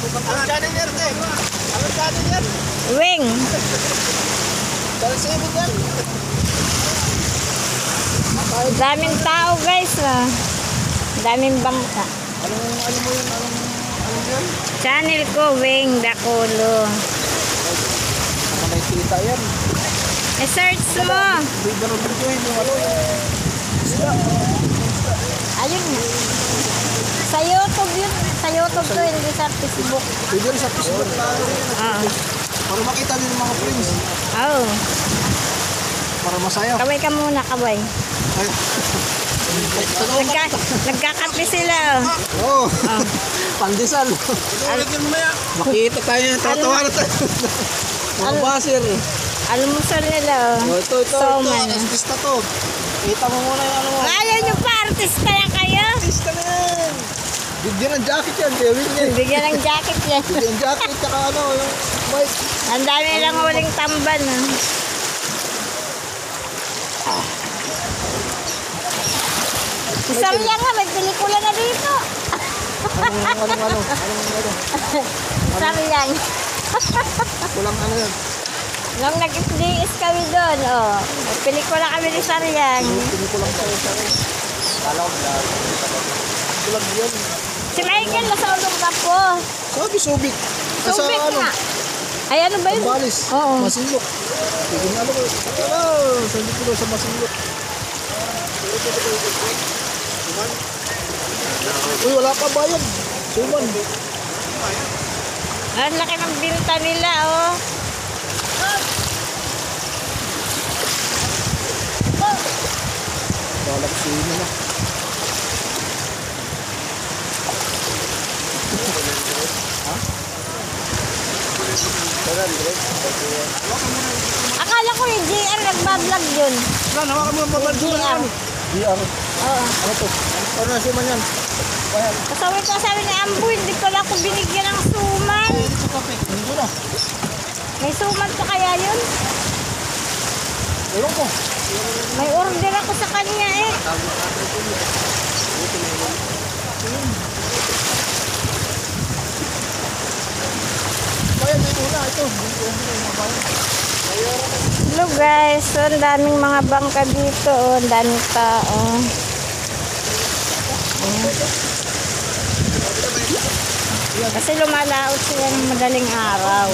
Anong channel yan, te? Anong channel yan? Wing. Channel 7 yan. Daming tao guys. Daming bangka. Ano mo yun? Anong yun? Channel ko, Wing Dakulo. Ano nakikita yan? I-search mo. May barang-barang yung ano yung isda. Ayun nga. Sa YouTube yun. Sa YouTube to, hindi sa Facebook. Pwede rin sa Facebook. Para makita din yung mga friends. Oh. Para masaya. Kaway ka muna, kaway. Ay. Nagkakape sila. Oo. Pandesal. Makita tayo. Tatawa na tayo. Mga basir. Almusal nila. Ito. Soman. Artista to. Kita mo muna yung ano mo. Ayaw nyo pa, artista na kayo. Artista na yan. Bigyan ng jacket yan. Dewin niya. Bigyan ng jacket yan. Bigyan ng jacket. Tsaka ano yung mic. Ang dami lang huling tamban. Isang yan nga, may pelikula na dito. Anong Isang yan. Kulang ano yan. Nung nag-FDS kami doon, may pelikula kami ni Saryang. Pinikulang sa kala ko vlog. Vlog yan. Si Michael, nasa ulong ka po. Sabi subik. Subik nga. Ay, ano ba yun? Balis. Oo. Masinlok. Tignan ano ko. Sabi ko sa masinlok. Uy, wala pa bayad. Suman. Ang laki ng binta nila, oh. Wala ko suman na. Akala ko yung JR nagbablog yun. Hawakan mo ang JR. DR. Oo. Ano to? Ano na suman yan? Kasabi ni Ambo, hindi pala ako binigyan ng suman. Hindi ko na. May suman pa kaya yun? Ewan ko. May order ako sa kanya eh. Bayad dito na. Ito. Hello guys, so ang daming mga bangka dito, ang daming tao. Kasi lumalaot sila ng madaling araw.